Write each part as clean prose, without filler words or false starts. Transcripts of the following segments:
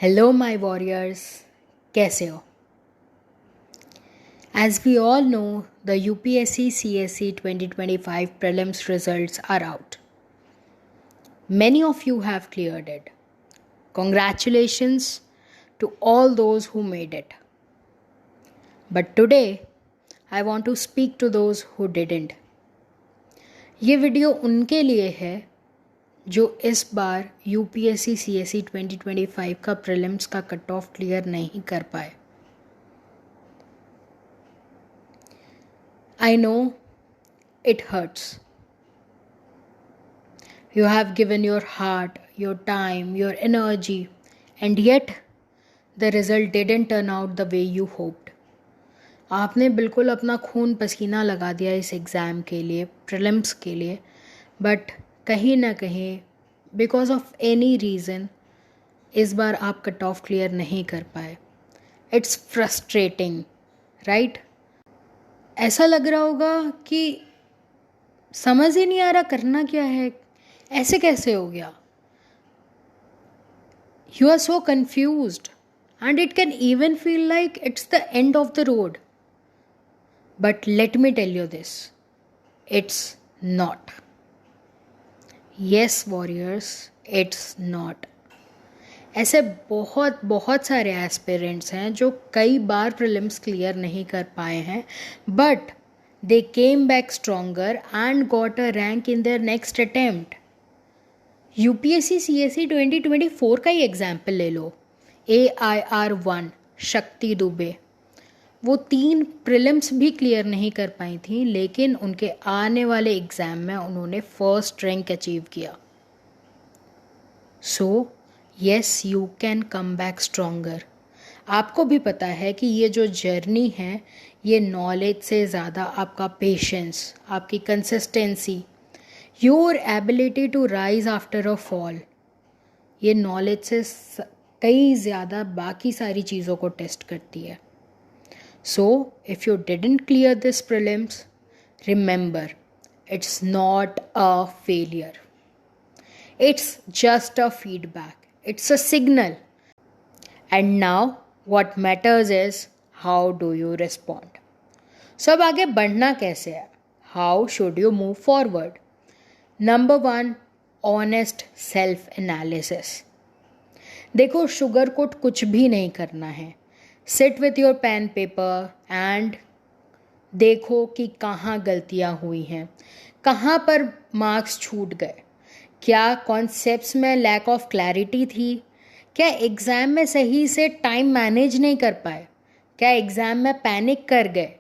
Hello my warriors, कैसे हो? As we all know, the UPSC CSE 2025 prelims results are out. Many of you have cleared it. Congratulations to all those who made it. But today, I want to speak to those who didn't. ये video उनके लिए है जो इस बार UPSC CSE 2025 का prelims का cut off clear नहीं कर पाए. I know it hurts. You have given your heart, your time, your energy, and yet the result didn't turn out the way you hoped. आपने बिल्कुल अपना खून पसीना लगा दिया इस एग्ज़ाम के लिए, प्रीलिम्स के लिए, बट कहीं ना कहीं बिकॉज ऑफ एनी रीज़न इस बार आप कट ऑफ क्लियर नहीं कर पाए. It's frustrating, right? ऐसा लग रहा होगा कि समझ ही नहीं आ रहा करना क्या है, ऐसे कैसे हो गया. You are so confused and it can even feel like it's the end of the road. But let me tell you this, it's not. Yes warriors, it's not. ऐसे बहुत बहुत सारे एस्पिरेंट्स हैं जो कई बार प्रीलिम्स क्लियर नहीं कर पाए हैं, but they came back stronger and got a rank in their next attempt. UPSC CSE 2024 का ही एग्जाम्पल ले लो. AIR1 शक्ति दुबे, वो 3 प्रीलिम्स भी क्लियर नहीं कर पाई थी, लेकिन उनके आने वाले एग्ज़ाम में उन्होंने फर्स्ट रैंक अचीव किया. So yes, you can come back stronger. आपको भी पता है कि ये जो जर्नी है, ये नॉलेज से ज़्यादा आपका पेशेंस, आपकी consistency, your ability to rise after a fall, ये नॉलेज से कई ज़्यादा बाकी सारी चीज़ों को टेस्ट करती है. So if you didn't clear this prelims, remember, it's not a failure. It's just a feedback. It's a signal. And now what matters is how do you respond. So अब आगे बढ़ना कैसे है? How should you move forward? Number 1, honest self analysis. देखो, sugar coat कुछ भी नहीं करना है. Sit with your pen paper and देखो कि कहाँ गलतियाँ हुई हैं, कहाँ पर मार्क्स छूट गए, क्या कॉन्सेप्ट्स में लैक ऑफ क्लैरिटी थी, क्या एग्ज़ाम में सही से टाइम मैनेज नहीं कर पाए, क्या एग्ज़ाम में पैनिक कर गए,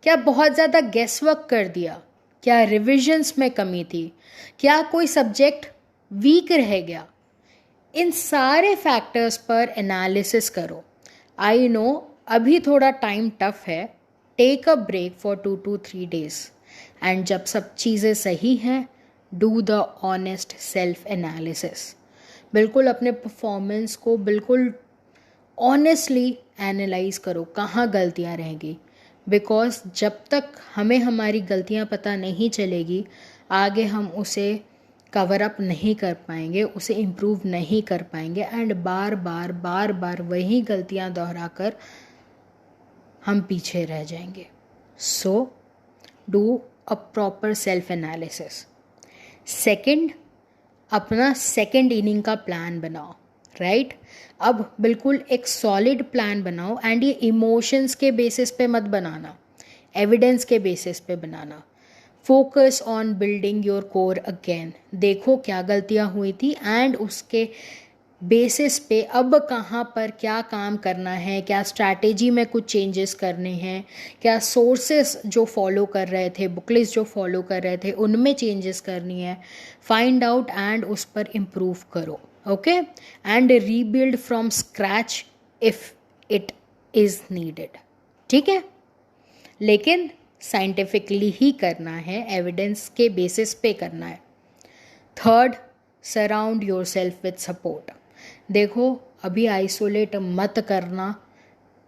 क्या बहुत ज़्यादा गेस वर्क कर दिया, क्या रिविजन्स में कमी थी, क्या कोई सब्जेक्ट वीक रह गया. इन सारे फैक्टर्स पर एनालिसिस करो. आई नो अभी थोड़ा टाइम टफ है. Take a break for 2 to 3 days and जब सब चीज़ें सही हैं, do the honest self analysis. बिल्कुल अपने परफॉर्मेंस को बिल्कुल ऑनेस्टली एनालाइज करो, कहाँ गलतियाँ रहेंगी. बिकॉज जब तक हमें हमारी गलतियाँ पता नहीं चलेगी, आगे हम उसे कवर अप नहीं कर पाएंगे, उसे इम्प्रूव नहीं कर पाएंगे एंड बार बार वही गलतियां दोहराकर हम पीछे रह जाएंगे. So do a proper self analysis. Second, अपना सेकंड इनिंग का प्लान बनाओ. राइट? अब बिल्कुल एक सॉलिड प्लान बनाओ एंड ये इमोशंस के बेसिस पे मत बनाना, एविडेंस के बेसिस पे बनाना. Focus on building your core again. देखो क्या गलतियाँ हुई थी एंड उसके बेसिस पे अब कहाँ पर क्या काम करना है, क्या स्ट्रैटेजी में कुछ चेंजेस करने हैं, क्या सोर्सेस जो फॉलो कर रहे थे, बुकलिस्ट जो फॉलो कर रहे थे, उनमें चेंजेस करनी है. फाइंड आउट एंड उस पर इम्प्रूव करो. Okay? And rebuild from scratch if it is needed. ठीक है? लेकिन साइंटिफिकली ही करना है, एविडेंस के बेसिस पे करना है. Third, surround your self with support. देखो, अभी आइसोलेट मत करना.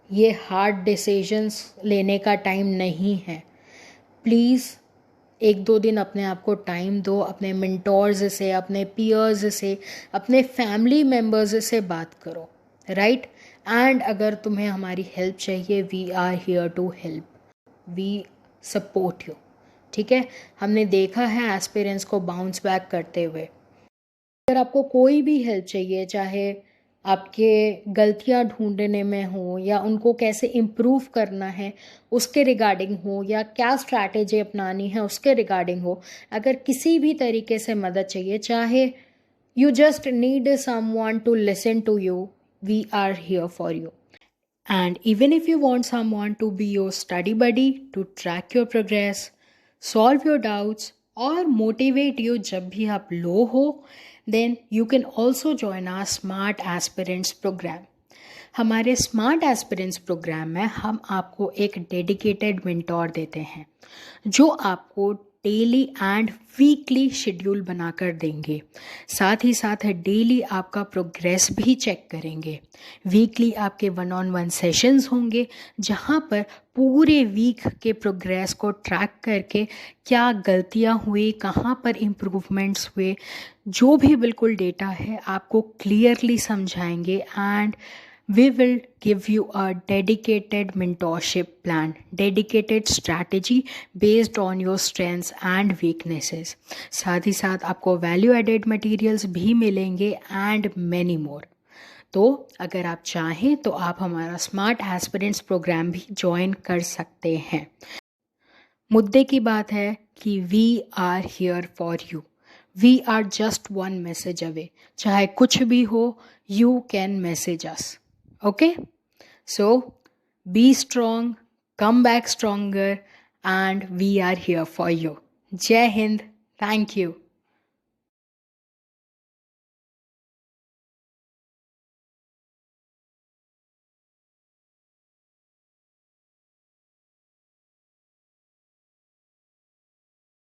ये हार्ड डिसीजंस लेने का टाइम नहीं है. प्लीज़ 1-2 दिन अपने आप को टाइम दो. अपने मेंटोर्स से, अपने पीयर्स से, अपने फैमिली मेम्बर्स से बात करो. राइट। एंड अगर तुम्हें हमारी हेल्प चाहिए, we are here to help, we support you. ठीक है, हमने देखा है एस्पिरेंट्स को बाउंस बैक करते हुए। अगर आपको कोई भी हेल्प चाहिए, चाहे आपके गलतियां ढूंढने में हो या उनको कैसे इम्प्रूव करना है उसके रिगार्डिंग हो, या क्या स्ट्रैटेजी अपनानी है उसके रिगार्डिंग हो, अगर किसी भी तरीके से मदद चाहिए, चाहे you just need someone to listen to you, we are here for you. And even if you want someone to be your study buddy, to track your progress, solve your doubts, or motivate you जब भी आप लो हो, then you can also join our Smart Aspirants program. हमारे smart aspirants programme में हम आपको एक dedicated mentor देते हैं जो आपको डेली एंड वीकली शेड्यूल बनाकर देंगे। साथ ही साथ डेली आपका प्रोग्रेस भी चेक करेंगे। वीकली आपके 1-on-1 सेशंस होंगे जहां पर पूरे वीक के प्रोग्रेस को ट्रैक करके क्या गलतियां हुई, कहां पर इम्प्रूवमेंट्स हुए, जो भी बिल्कुल डेटा है आपको क्लियरली समझाएंगे। And we will give you a dedicated mentorship plan, dedicated strategy based on your strengths and weaknesses. साथ ही साथ आपको वैल्यू एडेड मटेरियल्स भी मिलेंगे एंड मैनी मोर। तो अगर आप चाहें तो आप हमारा स्मार्ट एस्पिरेंट्स प्रोग्राम भी ज्वाइन कर सकते हैं। मुद्दे की बात है कि we are here for you, we are just one message away. चाहे कुछ भी हो, you can message us. Okay, so be strong, come back stronger, and we are here for you. Jai Hind, thank you.